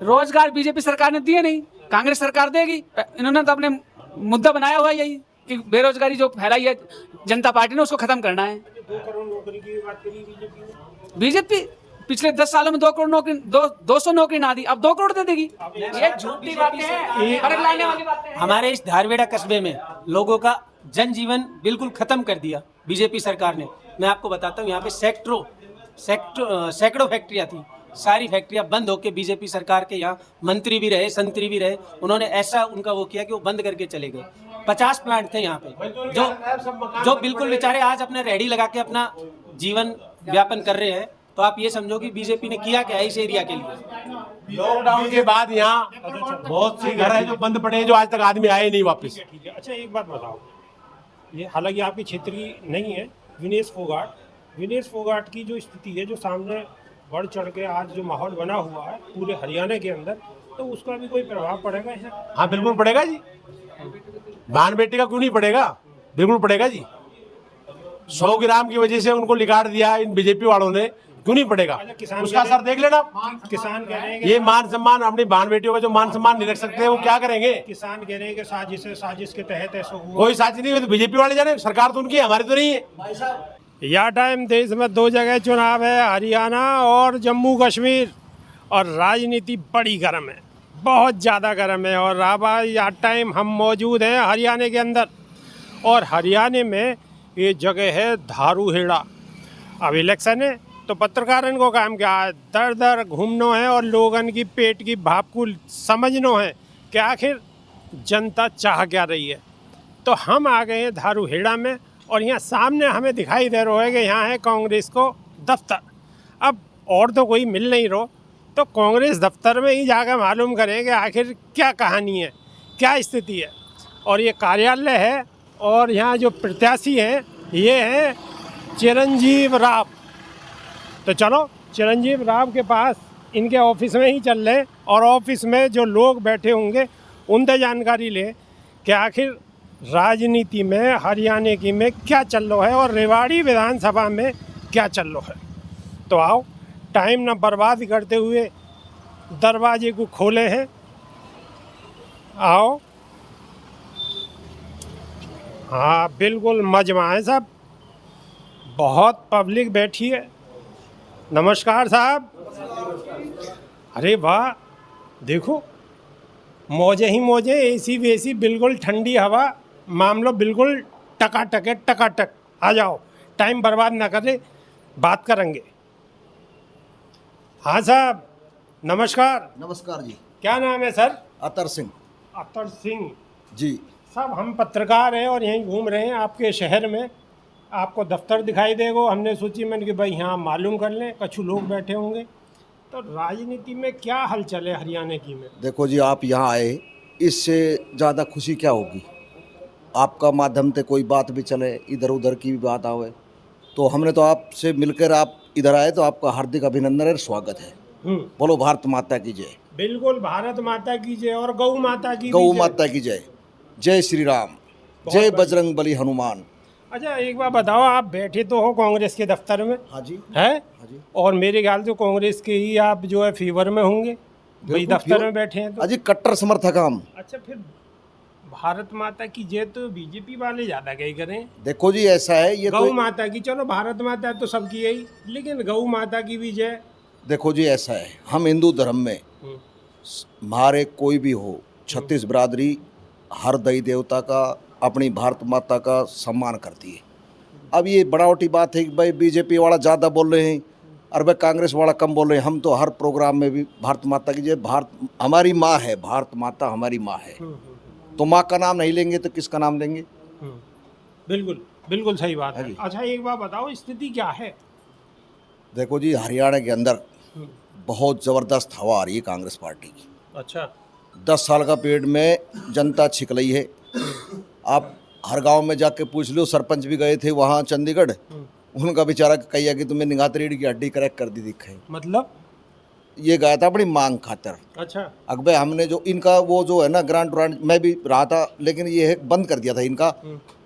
रोजगार बीजेपी सरकार ने दिए नहीं, कांग्रेस सरकार देगी। इन्होंने तो अपने मुद्दा बनाया हुआ है यही कि बेरोजगारी जो फैलाई है जनता पार्टी ने उसको खत्म करना है। 2 करोड़ नौकरी की बात करी बीजेपी ने। बीजेपी पिछले 10 सालों में 2 करोड़ नौकरी 200 नौकरी ना दी, अब 2 करोड़ दे देगी। ये झूठी बातें हैं, फर्क लाने वाली बातें हैं। हमारे इस धारवेड़ा कस्बे में लोगों का जनजीवन बिल्कुल खत्म कर दिया बीजेपी सरकार ने। मैं आपको बताता हूँ, यहाँ पे सैकड़ों फैक्ट्रियाँ थी, सारी फैक्ट्रियाँ बंद होकर बीजेपी सरकार के यहाँ मंत्री भी रहे, संतरी भी रहे, उन्होंने ऐसा उनका वो किया कि वो बंद करके चले गए। 50 प्लांट थे यहाँ पे जो बिल्कुल बेचारे आज अपने रेहड़ी लगा के अपना जीवन व्यापन कर रहे हैं। तो आप ये समझो कि बीजेपी ने किया क्या है इस एरिया के लिए। लॉकडाउन के बाद यहाँ बहुत सी घर है जो बंद पड़े हैं, जो आज तक आदमी आए नहीं वापस। ठीक है। अच्छा एक बात बताओ, ये हालांकि आपके क्षेत्र की नहीं है, विनेश फोगाट की जो स्थिति है, जो सामने बढ़ चढ़ के आज जो माहौल बना हुआ है पूरे हरियाणा के अंदर, तो उसका भी कोई प्रभाव पड़ेगा इसमें? हाँ बिल्कुल पड़ेगा जी, बहन बेटी का क्यों नहीं पड़ेगा, बिल्कुल पड़ेगा जी। 100 ग्राम की वजह से उनको लिगाड़ दिया इन बीजेपी वालों ने, क्यों नहीं पड़ेगा? किसान उसका असर देख लेना। किसान कह रहे हैं कि ये मान सम्मान, अपनी बहन बेटियों का जो मान सम्मान नहीं रख सकते वो क्या करेंगे? किसान कह रहे हैं कि साजिश के तहत ऐसा हुआ। कोई साजिश नहीं है, तो बीजेपी वाले जाने, सरकार तो उनकी है, हमारी तो नहीं है। यह टाइम देश में 2 जगह चुनाव है, हरियाणा और जम्मू कश्मीर, और राजनीति बड़ी गर्म है, बहुत ज़्यादा गर्म है। और अब यह टाइम हम मौजूद हैं हरियाणा के अंदर, और हरियाणा में ये जगह है धारूहेड़ा। अब इलेक्शन है तो पत्रकारन को काम क्या है, दर दर घूमना है और लोगन की पेट की भाप को समझना है कि आखिर जनता चाह क्या रही है। तो हम आ गए हैं धारूहेड़ा में, और यहाँ सामने हमें दिखाई दे रहा है कि यहाँ है कांग्रेस को दफ्तर। अब और तो कोई मिल नहीं रहा, तो कांग्रेस दफ्तर में ही जाकर मालूम करें कि आखिर क्या कहानी है, क्या स्थिति है। और ये कार्यालय है, और यहाँ जो प्रत्याशी हैं ये हैं चिरंजीव राव। तो चलो चिरंजीव राव के पास, इनके ऑफिस में ही चल रहे, और ऑफिस में जो लोग बैठे होंगे उनसे जानकारी लें कि आखिर राजनीति में हरियाणा की में क्या चल रहा है और रेवाड़ी विधानसभा में क्या चल रहा है। तो आओ, टाइम न बर्बाद करते हुए दरवाजे को खोले हैं, आओ। हाँ बिल्कुल मजमा है सब, बहुत पब्लिक बैठी है। नमस्कार साहब। अरे वाह, देखो मौजे ही मौजे, एसी वेसी, बिल्कुल ठंडी हवा, मामलो बिल्कुल टकाटक है, टकाटक। आ जाओ, टाइम बर्बाद ना करें, बात करेंगे। हाँ साहब नमस्कार। नमस्कार जी। क्या नाम है सर? अतर सिंह अतर सिंह जी। साहब, हम पत्रकार हैं और यहीं घूम रहे हैं आपके शहर में। आपको दफ्तर दिखाई देगा, हमने सोची मैंने कि भाई यहाँ मालूम कर लें, कुछ लोग बैठे होंगे। तो राजनीति में क्या हलचल है हरियाणा की में? देखो जी, आप यहाँ आए, इससे ज़्यादा खुशी क्या होगी? आपका माध्यम से कोई बात भी चले, इधर उधर की भी बात आवे, तो हमने तो आपसे मिलकर आप इधर आए, तो आपका हार्दिक अभिनंदन और स्वागत है। बोलो भारत माता की जय। बिल्कुल, भारत माता की जय, और गौ माता की गौ भी जय। माता की जय। जय श्री राम, जय बजरंग बली हनुमान। अच्छा एक बार बताओ, आप बैठे तो हो कांग्रेस के दफ्तर में, हाँ जी, है? हाँ जी। और मेरे ख्याल से कांग्रेस के ही आप जो है फीवर में होंगे, भाई दफ्तर में बैठे हैं तो। अजी कट्टर समर्थक हम। अच्छा, फिर भारत माता की जय तो बीजेपी वाले ज़्यादा कही करें। देखो जी ऐसा है, ये गौ तो माता की, चलो भारत माता तो सबकी यही, लेकिन गौ माता की भी जय। देखो जी ऐसा है, हम हिंदू धर्म में हमारे कोई भी हो, 36 बिरादरी हर दई देवता का, अपनी भारत माता का सम्मान करती है। अब ये बनावटी बात है कि भाई बीजेपी वाला ज़्यादा बोल रहे हैं और भाई कांग्रेस वाला कम बोल रहे हैं। हम तो हर प्रोग्राम में भी भारत माता की जय, भारत हमारी माँ है, भारत माता हमारी माँ है। तो माँ का नाम नहीं लेंगे तो किसका नाम लेंगे? बिल्कुल बिल्कुल सही बात है। अच्छा एक बार बताओ, स्थिति क्या है? देखो जी, हरियाणा के अंदर बहुत ज़बरदस्त हवा आ रही है कांग्रेस पार्टी की। अच्छा, 10 साल का पीरियड में जनता छिक रही है। आप हर गांव में जाके पूछ लो, सरपंच भी गए थे वहाँ चंडीगढ़, उनका बेचारा कहिया कि तुम्हें निगात रीढ़ की हड्डी करेक्ट कर दी दिखाई। मतलब ये गया था अपनी मांग खातर। अच्छा, अकबे हमने जो इनका वो जो है ना ग्रांट व्रांट, मैं भी रहा था, लेकिन ये है बंद कर दिया था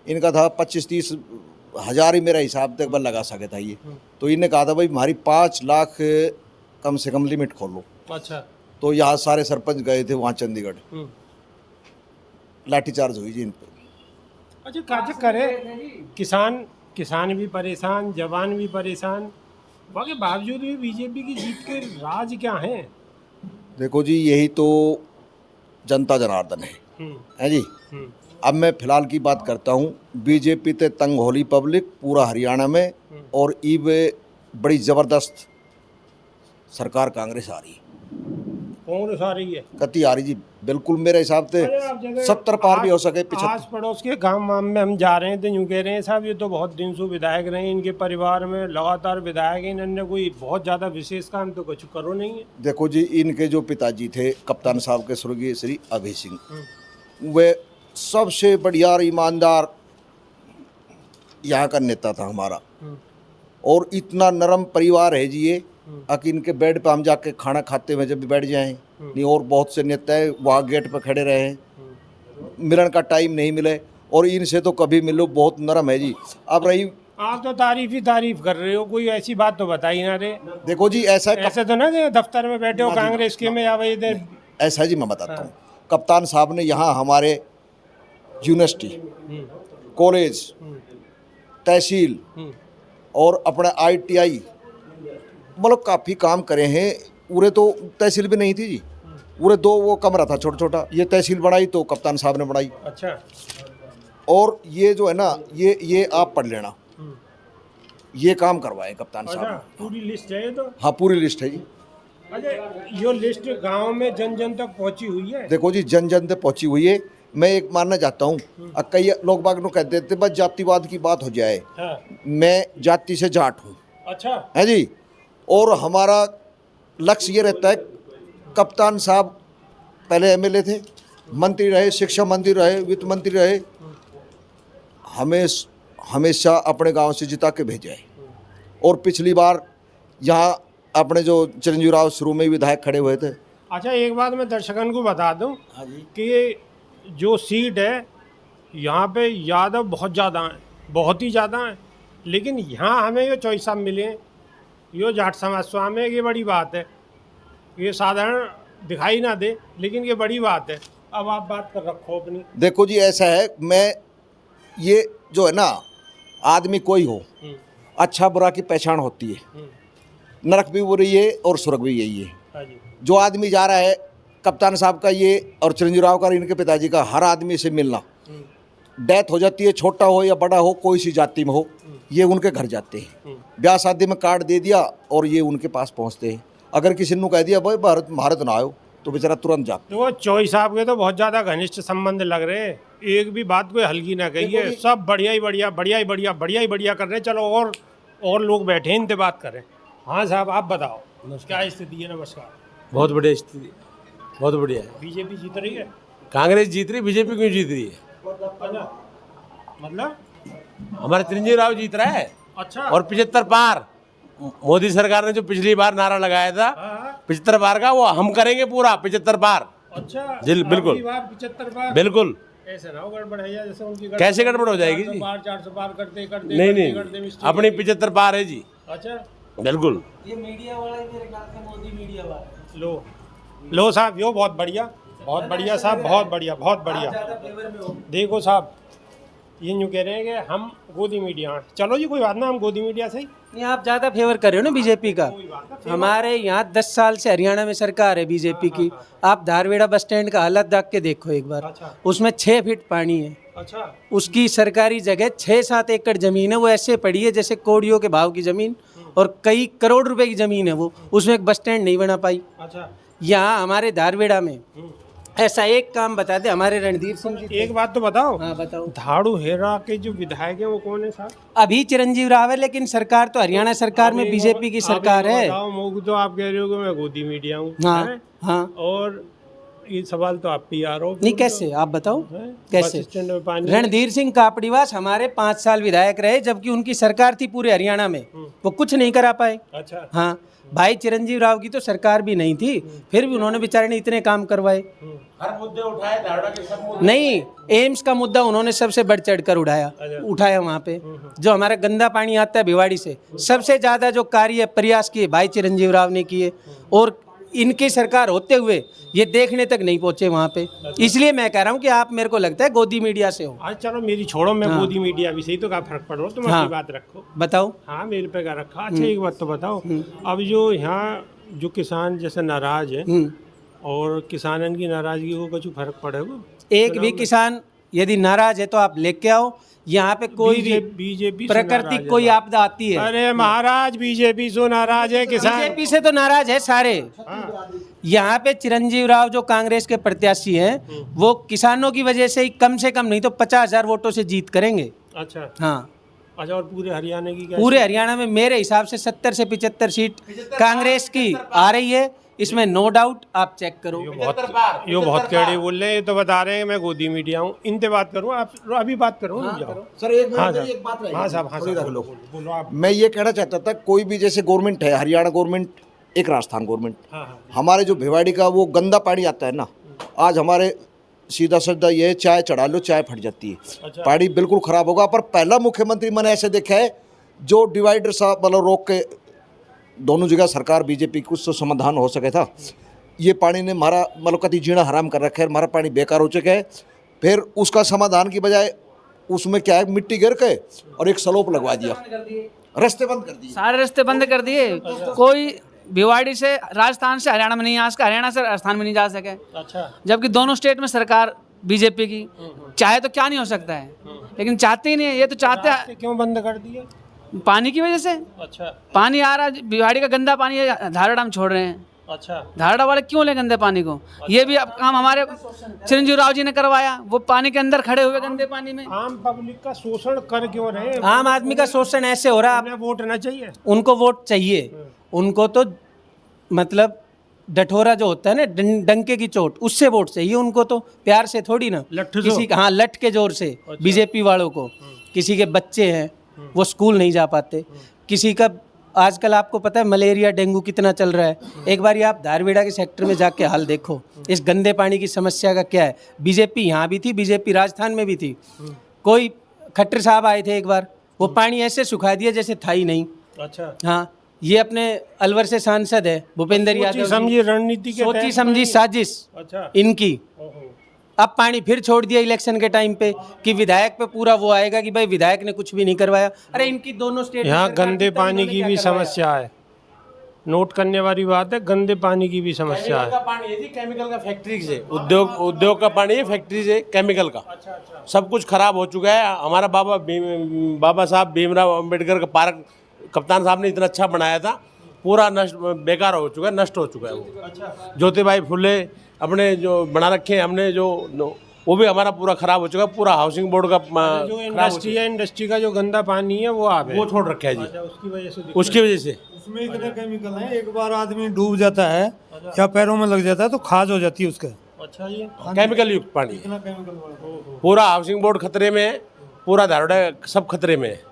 इनका था 25-30 हज़ार ही मेरा हिसाब तक बल लगा सके था ये। तो इन्हें कहा था भाई हमारी 5 लाख कम से कम लिमिट खोल लो। अच्छा, तो यहाँ सारे सरपंच गए थे वहाँ चंडीगढ़, लाठीचार्ज हुई जी इन पर। अच्छा काज करे, किसान भी परेशान, जवान भी परेशान, बाकी बावजूद भी बीजेपी की जीत के राज क्या है? देखो जी यही तो जनता जनार्दन है जी। अब मैं फिलहाल की बात करता हूँ, बीजेपी ते तंग होली पब्लिक पूरा हरियाणा में, और ईवे बड़ी ज़बरदस्त सरकार कांग्रेस आ रही है। कांग्रेस आ रही है, कति आ रही जी, बिल्कुल मेरे हिसाब से अरे आप जगह 70 पार भी हो सके, आस 75। पड़ोस के गांव वाम में हम जा रहे हैं तो यूँ कह रहे हैं साहब ये तो बहुत दिन से विधायक रहे हैं, इनके परिवार में लगातार विधायक हैं, इन्होंने कोई बहुत ज़्यादा विशेष काम तो कुछ करो नहीं है। देखो जी इनके जो पिताजी थे कप्तान साहब के स्वर्गीय श्री अभय सिंह, वे सबसे बढ़िया और ईमानदार यहाँ का नेता था हमारा, और इतना नरम परिवार है जी ये, कि इनके बेड पे हम जाके खाना खाते हुए जब भी बैठ जाएं, नहीं और बहुत से नेता है वहाँ गेट पे खड़े रहे हैं, मिलन का टाइम नहीं मिले, और इनसे तो कभी मिलो, बहुत नरम है जी। अब रही, आप तो तारीफ ही तारीफ कर रहे हो, कोई ऐसी बात तो बताई ना रे। देखो जी ऐसा है, ऐसे तो ना कि दफ्तर में बैठे हो कांग्रेस के में या वही इधर। ऐसा है जी, मैं बताता हूँ। कप्तान साहब ने यहाँ हमारे यूनिवर्सिटी, कॉलेज, तहसील और अपना ITI मतलब काफ़ी काम करे हैं। पूरे तो तहसील भी नहीं थी जी, पूरे 2 वो कमरा था छोटा छोटा, ये तहसील बनाई तो कप्तान साहब ने बनाई। अच्छा, और ये जो है ना, ये आप पढ़ लेना, ये काम करवाए कप्तान अच्छा साहब ने। पूरी लिस्ट है ये तो। हाँ पूरी लिस्ट है जी। अच्छा ये लिस्ट गांव में जन जन तक पहुंची हुई है। देखो जी जन जन तक पहुंची हुई है। मैं एक मानना चाहता हूँ, कई लोग बाग नो कहते थे बस जातिवाद की बात हो जाए, हाँ। मैं जाति से जाट हूँ, अच्छा है जी। और हमारा लक्ष्य ये रहता है, कप्तान साहब पहले MLA थे, मंत्री रहे, शिक्षा मंत्री रहे, वित्त मंत्री रहे, हमेशा अपने गांव से जिता के भेजे है। और पिछली बार यहाँ अपने जो चिरंजीव राव शुरू में ही विधायक खड़े हुए थे। अच्छा एक बात मैं दर्शकन को बता दूं कि जो सीट है यहाँ पे यादव बहुत ज़्यादा हैं, बहुत ही ज़्यादा हैं, लेकिन यहाँ हमें ये चॉइस साहब मिले हैं, यो जाट समाज स्वामी है, ये बड़ी बात है। ये साधारण दिखाई ना दे लेकिन ये बड़ी बात है। अब आप बात कर रखो अपनी। देखो जी ऐसा है, मैं ये जो है ना, आदमी कोई हो, अच्छा बुरा की पहचान होती है, नरक भी वो रही है और स्वर्ग भी यही है। हाँ जी। जो आदमी जा रहा है, कप्तान साहब का ये और चिरंजीव राव का, इनके पिताजी का, हर आदमी से मिलना, डेथ हो जाती है, छोटा हो या बड़ा हो, कोई सी जाति में हो, ये उनके घर जाते हैं, ब्याह शादी में कार्ड दे दिया और ये उनके पास पहुंचते हैं। अगर किसी ने कह दिया भाई भारत ना आयो, तो बेचारा तुरंत जाता। तो चौई साहब के तो बहुत ज़्यादा घनिष्ठ संबंध लग रहे हैं, एक भी बात कोई हल्की ना कही है, सब बढ़िया ही बढ़िया, बढ़िया ही बढ़िया, बढ़िया ही बढ़िया कर रहे हैं। चलो और लोग बैठे इनसे बात करें। हाँ साहब आप बताओ क्या स्थिति है? नमस्कार। बहुत बढ़िया स्थिति, बहुत बढ़िया है। बीजेपी जीत रही है? कांग्रेस जीत रही, बीजेपी क्यों जीत रही है? अच्छा, मतलब हमारा चिरंजीव राव जीत रहा है। अच्छा। और 75 पार मोदी सरकार ने जो पिछली बार नारा लगाया था, 75 पार का, वो हम करेंगे पूरा 75 पार। अच्छा जी बिल्कुल, 75 बार। बिल्कुल। ऐसे ना हो गड़बड़ है जैसे उनकी कैसे गड़बड़ हो जाएगी जी? 400 पार करते नहीं, अपनी 75 पार है जी। अच्छा बिल्कुल। ये मीडिया वाला ही मेरे ख्याल से मोदी मीडिया वाला। लो साहब, यो बहुत बढ़िया साहब, बहुत बढ़िया। देखो साहब, ये यूँ कह रहे हैं कि हम गोदी मीडिया हैं। चलो जी कोई बात ना, हम गोदी मीडिया से ही। नहीं, आप ज़्यादा फेवर कर रहे हो ना बीजेपी का। हमारे यहाँ 10 साल से हरियाणा में सरकार है बीजेपी की। आप धारवेड़ा बस स्टैंड का हालत देख के देखो एक बार। अच्छा। उसमें 6 फीट पानी है। अच्छा। उसकी सरकारी जगह 6-7 एकड़ जमीन है, वो ऐसे पड़ी है जैसे कौड़ियों के भाव की जमीन, और कई करोड़ रुपए की जमीन है वो, उसमें एक बस स्टैंड नहीं बना पाई। अच्छा। यहाँ हमारे धारवेड़ा में ऐसा एक काम बता दे, हमारे रणधीर सिंह जी। एक बात तो बताओ। हाँ बताओ। धाड़ू हेरा के जो विधायक है वो कौन है साहब? अभी चिरंजीव राव है, लेकिन सरकार तो हरियाणा सरकार में बीजेपी की सरकार है। बताओ, तो आप कह रहे हो कि मैं गोदी मीडिया हूँ। हाँ हाँ। और ये सवाल तो आप ही आ रहा हो। नहीं कैसे, आप बताओ कैसे? बस स्टैंड में पानी। रणधीर सिंह कापड़ीवास हमारे 5 साल विधायक रहे, जबकि उनकी सरकार थी पूरे हरियाणा में, वो कुछ नहीं करा पाए। अच्छा। हाँ, भाई चिरंजीव राव की तो सरकार भी नहीं थी, फिर भी उन्होंने बेचारे ने इतने काम करवाए। हर मुद्दे उठाए, धारवाड़ा के सब मुद्दे। नहीं, एम्स का मुद्दा उन्होंने सबसे बढ़ चढ़ कर उठाया वहाँ पे। जो हमारा गंदा पानी आता है भिवाड़ी से, सबसे ज़्यादा जो कार्य प्रयास किए भाई चिरंजीव राव ने किए। और इनकी सरकार होते हुए ये देखने तक नहीं पहुंचे वहाँ पे। इसलिए मैं कह रहा हूँ कि आप, मेरे को लगता है गोदी मीडिया से हो। आज चलो मेरी छोड़ो, मैं मोदी मीडिया भी सही तो क्या फर्क पड़ रहा हो, तुम हाँ। अपनी बात रखो। बताओ। हाँ मेरे पे क्या रखा। अच्छा एक बात तो बताओ, अब जो यहाँ जो किसान जैसे नाराज है और किसानन की नाराजगी को कुछ फर्क पड़ेगा? एक भी किसान यदि नाराज है तो आप लेके आओ। यहाँ पे कोई भी बीजेपी प्राकृतिक कोई आपदा आती है, अरे महाराज बीजेपी से नाराज है किसान। बीजेपी से तो नाराज है सारे। यहाँ पे चिरंजीव राव जो कांग्रेस के प्रत्याशी हैं वो किसानों की वजह से ही कम से कम नहीं तो 50,000 वोटों से जीत करेंगे। अच्छा हाँ, अच्छा। और पूरे हरियाणा की क्या? पूरे हरियाणा में मेरे हिसाब से 70 से 75 सीट कांग्रेस की आ रही है, इसमें नो डाउट। आप चेक करो। यो बहुत कड़े बोल रहे हैं। ये तो बता रहे हैं मैं गोदी मीडिया हूँ, इनसे बात करूँ? आप अभी बात करो। सर एक हाँ मिनट, साहब। एक बात रही हाँ साहब, हाँ थोड़ी साहब, रख लो। बोलो आप। मैं ये कहना चाहता था, कोई भी जैसे गवर्नमेंट है, हरियाणा गवर्नमेंट, एक राजस्थान गवर्नमेंट, हाँ, हाँ। हमारे जो भिवाड़ी का वो गंदा पानी आता है ना, आज हमारे सीधा सीधा ये चाय चढ़ा लो, चाय फट जाती है। अच्छा। पानी बिल्कुल खराब होगा। पर पहला मुख्यमंत्री मैंने ऐसे देखा है जो डिवाइडर साहब मतलब रोक के दोनों जगह सरकार बीजेपी कुछ तो समाधान हो सके था। ये पानी ने हमारा मतलब कति जीना हराम कर रखा है, हमारा पानी बेकार हो चुका है। फिर उसका समाधान की बजाय उसमें क्या है, मिट्टी गिर के और एक स्लोप लगवा दिया, रास्ते बंद कर दिए। सारे रास्ते बंद कर दिए। कोई भिवाड़ी से राजस्थान से हरियाणा में नहीं आ सका, हरियाणा से राजस्थान में नहीं जा सके। अच्छा। जबकि दोनों स्टेट में सरकार बीजेपी की चाहे तो क्या नहीं हो सकता है, लेकिन चाहते ही नहीं है। ये तो चाहते हैं क्यों बंद कर दिया? पानी की वजह से। अच्छा पानी आ रहा है, भिवाड़ी का गंदा पानी है, धारड़ा हम छोड़ रहे हैं। अच्छा। धारड़ा वाले क्यों ले गंदे पानी को? ये भी अब काम हमारे चिरंजीव राव जी ने करवाया। वो पानी के अंदर खड़े हुए गंदे पानी में। आम पब्लिक का शोषण कर क्यों रहे हैं? आम आदमी का शोषण ऐसे हो रहा है। उन्हें वोट ना चाहिए? उनको वोट चाहिए, उनको तो मतलब डठोरा जो होता है ना, डंके की चोट, उससे वोट चाहिए उनको। तो प्यार से थोड़ी ना, लट्ठू किसी का, हाँ लठ के जोर से। बीजेपी वालों को किसी के बच्चे हैं वो स्कूल नहीं जा पाते, किसी का आजकल आपको पता है मलेरिया डेंगू कितना चल रहा है। एक बार आप धारवेड़ा के सेक्टर में जाके हाल देखो, इस गंदे पानी की समस्या का क्या है। बीजेपी यहाँ भी थी, बीजेपी राजस्थान में भी थी। कोई खट्टर साहब आए थे एक बार, वो पानी ऐसे सुखा दिया जैसे था ही नहीं। अच्छा। हाँ, ये अपने अलवर से सांसद है भूपेंद्र यादव जी। समझी रणनीति के सोची तहत समझी साजिश अच्छा। इनकी। अब पानी फिर छोड़ दिया इलेक्शन के टाइम पे कि विधायक पे पूरा वो आएगा कि भाई विधायक ने कुछ भी नहीं करवाया। अरे इनकी दोनों स्टेट में यहाँ सरकार गंदे थी, तब पानी इन्होंने की क्या भी करवाया? समस्या है। नोट करने वाली बात है, गंदे पानी की भी समस्या केमिकल का है। पानी है जी, केमिकल का फैक्ट्री से, उद्योग का पानी है, फैक्ट्री से केमिकल का। सब कुछ खराब हो चुका है। हमारा बाबा साहब भीमराव अंबेडकर का पार्क कप्तान साहब ने इतना अच्छा बनाया था, पूरा नष्ट बेकार हो चुका है, नष्ट हो चुका है वो। ज्योतिबाई फुले अपने जो बना रखे हैं हमने, जो वो भी हमारा पूरा खराब हो चुका है। पूरा हाउसिंग बोर्ड का जो इंडस्ट्री है, इंडस्ट्री का जो गंदा पानी है वो आप वो छोड़ रखा है जी, उसकी वजह से उसकी वजह से। उसमें इतने केमिकल हैं, एक बार आदमी डूब जाता है या पैरों में लग जाता है तो खाज हो जाती है उसके। अच्छा। ये केमिकल युक्त पानी है। इतना केमिकल पूरा हाउसिंग बोर्ड खतरे में है, पूरा धारवाड़ा सब खतरे में है।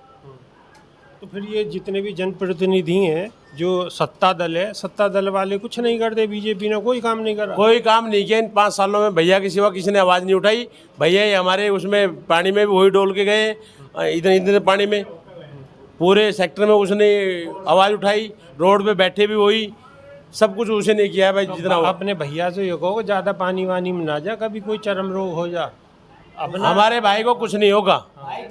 तो फिर ये जितने भी जनप्रतिनिधि हैं, जो सत्ता दल है, सत्ता दल वाले कुछ नहीं करते, बीजेपी ने कोई काम नहीं करा। कोई काम नहीं किया इन 5 सालों में। भैया के सिवा किसी ने आवाज़ नहीं उठाई। भैया ही हमारे उसमें पानी में भी वही डोल के गए, इतने इतने पानी में पूरे सेक्टर में उसने आवाज़ उठाई। रोड पे बैठे भी वही, सब कुछ उसे नहीं किया है भाई जितना हो। अपने भैया से ये कहो ज़्यादा पानी वानी में ना जा, कभी कोई चरम रोग हो जा। हमारे भाई को कुछ नहीं होगा, भाई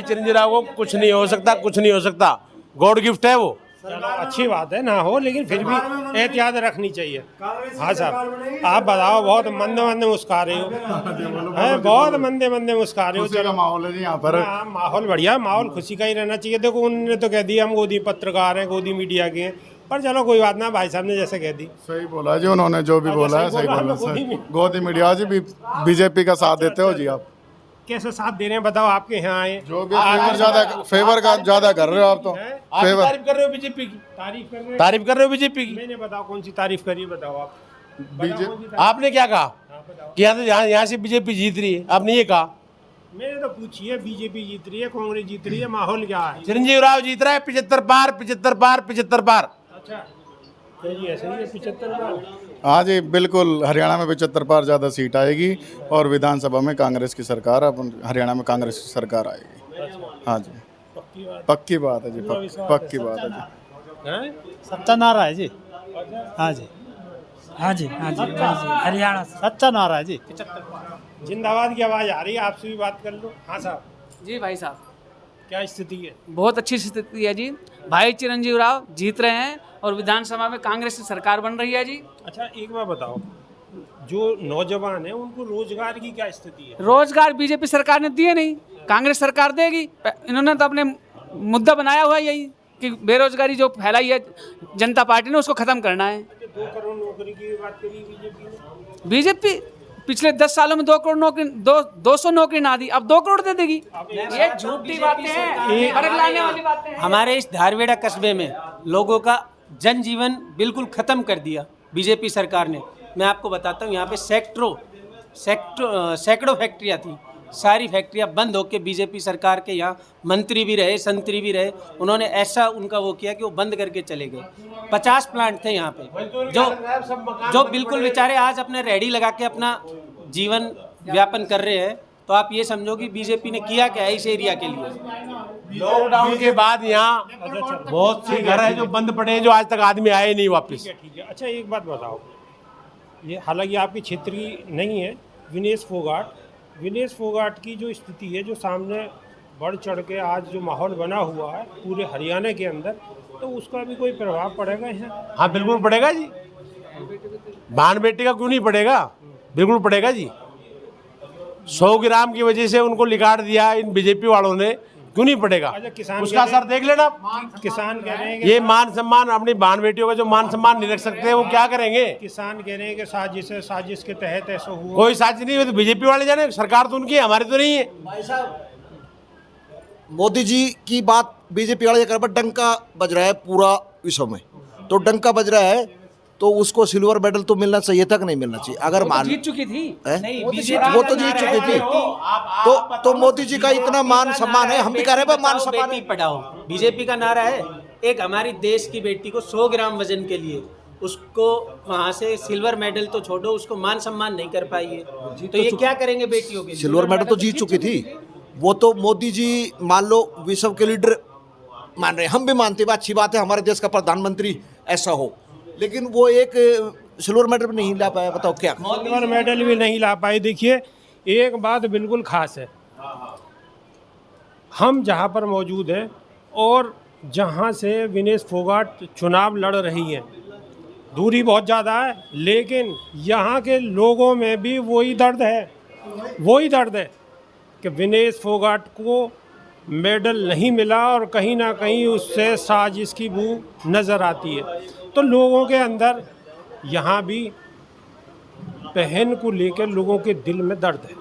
चिरंजीव राव को कुछ नहीं हो सकता, कुछ नहीं हो सकता। गॉड गिफ्ट है वो। चलो अच्छी बात है ना हो, लेकिन फिर भी एहतियात रखनी चाहिए। हाँ साहब, आप बताओ, बहुत मंदे मंदे मुस्कुरा रहे हो, हैं बहुत मंदे मंदे मुस्कुरा रहे हो। चलो माहौल है जी यहाँ पर। हाँ, माहौल बढ़िया, माहौल खुशी का ही रहना चाहिए। देखो उन्होंने तो कह दिया हम गोदी पत्रकार हैं, गोदी मीडिया के हैं, पर चलो कोई बात ना, भाई साहब ने जैसे कह दी। सही बोला जी उन्होंने, जो भी बोला है सही बोला। सही गोदी मीडिया जी भी बीजेपी का साथ देते हो जी आप। कैसे साथ दे रहे हैं बताओ, आपके यहाँ आए जो भी फेवर का ज्यादा कर रहे हो आप तो। आप फेवर तारीफ कर रहे हो बीजेपी की, तारीफ कर रहे हैं। तारीफ कर रहे हो बीजेपी की। मैंने बताओ कौन सी तारीफ करी, बताओ आप। आपने क्या कहा कि यहाँ से बीजेपी जीत रही है? आपने ये कहा। मैंने तो पूछी है, बीजेपी जीत रही है, कांग्रेस जीत रही है, माहौल क्या है? चिरंजीव राव जीत रहा है 75 पार, 75 पार, 75 पार। अच्छा, तो जी ऐसे ही है 75 बार। हाँ जी बिल्कुल, हरियाणा में 75 पार ज़्यादा सीट आएगी और विधानसभा में कांग्रेस की सरकार, अपन हरियाणा में कांग्रेस की सरकार आएगी। हाँ जी पक्की बात है जी, पक्की बात है जी। हैं? सत्ता नारा है जी। हाँ जी हाँ जी हाँ जी हरियाणा से सच्चा नारा है जी। जिंदाबाद की आवाज़ आ रही है, आपसे भी बात कर लो। हाँ साहब, जी भाई साहब, क्या स्थिति है? बहुत अच्छी स्थिति है जी। भाई चिरंजीव राव जीत रहे हैं और विधानसभा में कांग्रेस की सरकार बन रही है जी। अच्छा एक बार बताओ, जो नौजवान है उनको रोजगार की क्या स्थिति है? रोजगार बीजेपी सरकार ने दिए नहीं, कांग्रेस सरकार देगी। इन्होंने तो अपने मुद्दा बनाया हुआ है यही कि बेरोजगारी जो फैलाई है जनता पार्टी ने उसको खत्म करना है। 2 करोड़ नौकरी की बात करी बीजेपी ने। बीजेपी पिछले 10 सालों में 2 करोड़ नौकरी 200 नौकरी ना दी, अब 2 करोड़ दे देगी। ये झूठी बातें हैं, फर्क लाने वाली बातें हैं। हमारे इस धारवेड़ा कस्बे में लोगों का जनजीवन बिल्कुल खत्म कर दिया बीजेपी सरकार ने। मैं आपको बताता हूँ, यहाँ पे सैकड़ों फैक्ट्रियाँ थी, सारी फैक्ट्रियाँ बंद होकर बीजेपी सरकार के यहाँ मंत्री भी रहे, संतरी भी रहे, उन्होंने ऐसा उनका वो किया कि वो बंद करके चले गए। 50 प्लांट थे यहाँ पे जो बिल्कुल बेचारे आज अपने रेडी लगा के अपना जीवन व्यापन कर रहे हैं। तो आप ये समझो कि बीजेपी ने किया क्या है इस एरिया के लिए। लॉकडाउन के बाद यहाँ बहुत से घर है जो बंद पड़े हैं, जो आज तक आदमी आए नहीं वापस। ठीक है। अच्छा एक बात बताओ, ये हालांकि आपकी क्षेत्रीय नहीं है, विनेश फोगाट की जो स्थिति है, जो सामने बढ़ चढ़ के आज जो माहौल बना हुआ है पूरे हरियाणा के अंदर, तो उसका भी कोई प्रभाव पड़ेगा यहाँ? हाँ बिल्कुल पड़ेगा जी, बहन बेटी का क्यों नहीं पड़ेगा, बिल्कुल पड़ेगा जी। 100 ग्राम की वजह से उनको लिगाड़ दिया इन बीजेपी वालों ने, क्यों नहीं पड़ेगा? अच्छा, किसान उसका असर देख लेना। किसान कह रहे हैं कि ये मान सम्मान, अपनी बहन बेटियों का जो मान सम्मान नहीं रख सकते वो क्या करेंगे? किसान कह रहे हैं कि साजिश के तहत ऐसा हुआ। कोई साजिश नहीं हुई, तो बीजेपी वाले जाने, सरकार तो उनकी है, हमारी तो नहीं है। मोदी जी की बात बीजेपी वाले कर, डंका बज रहा है पूरा विश्व में, तो डंका बज रहा है तो उसको सिल्वर मेडल तो मिलना चाहिए था कि नहीं मिलना चाहिए? अगर मान जीत चुकी थी। नहीं, वो तो जीत चुकी थी, तो मोदी जी का इतना मान सम्मान है, हम भी कह रहे हैं मान सम्मान बेटी पढ़ाओ, बीजेपी का नारा है। एक हमारी देश की बेटी को 100 ग्राम वजन के लिए उसको वहाँ से सिल्वर मेडल तो छोड़ो, उसको मान सम्मान नहीं कर पाई है, तो ये क्या करेंगे बेटियों के लिए? सिल्वर मेडल तो जीत चुकी थी। वो तो मोदी जी मान लो विश्व के लीडर मान रहे हैं, हम भी मानते हैं, अच्छी बात है हमारे देश का प्रधानमंत्री ऐसा हो, लेकिन वो एक सिल्वर मेडल नहीं ला पाया। बताओ क्या? सिल्वर मेडल भी नहीं ला पाए। देखिए एक बात बिल्कुल खास है, हम जहाँ पर मौजूद हैं और जहाँ से विनेश फोगाट चुनाव लड़ रही हैं, दूरी बहुत ज़्यादा है, लेकिन यहाँ के लोगों में भी वही दर्द है कि विनेश फोगाट को मेडल नहीं मिला और कहीं ना कहीं उससे साजिश की बू नज़र आती है। तो लोगों के अंदर यहाँ भी बहन को लेकर लोगों के दिल में दर्द है।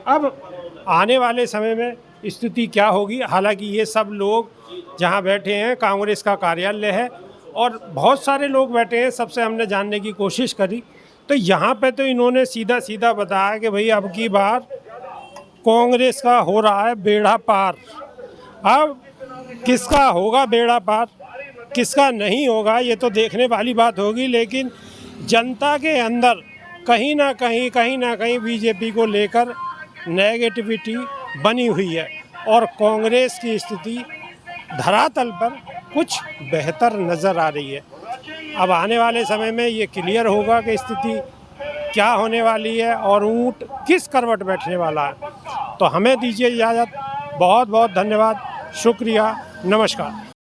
अब आने वाले समय में स्थिति क्या होगी, हालांकि ये सब लोग जहाँ बैठे हैं कांग्रेस का कार्यालय है और बहुत सारे लोग बैठे हैं, सबसे हमने जानने की कोशिश करी, तो यहाँ पे तो इन्होंने सीधा सीधा बताया कि भाई अब की बार कांग्रेस का हो रहा है बेड़ा पार। अब किसका होगा बेड़ा पार, किसका नहीं होगा, ये तो देखने वाली बात होगी, लेकिन जनता के अंदर कहीं ना कहीं बीजेपी को लेकर नेगेटिविटी बनी हुई है और कांग्रेस की स्थिति धरातल पर कुछ बेहतर नज़र आ रही है। अब आने वाले समय में ये क्लियर होगा कि स्थिति क्या होने वाली है और ऊँट किस करवट बैठने वाला है। तो हमें दीजिए इजाज़त, बहुत बहुत धन्यवाद, शुक्रिया, नमस्कार।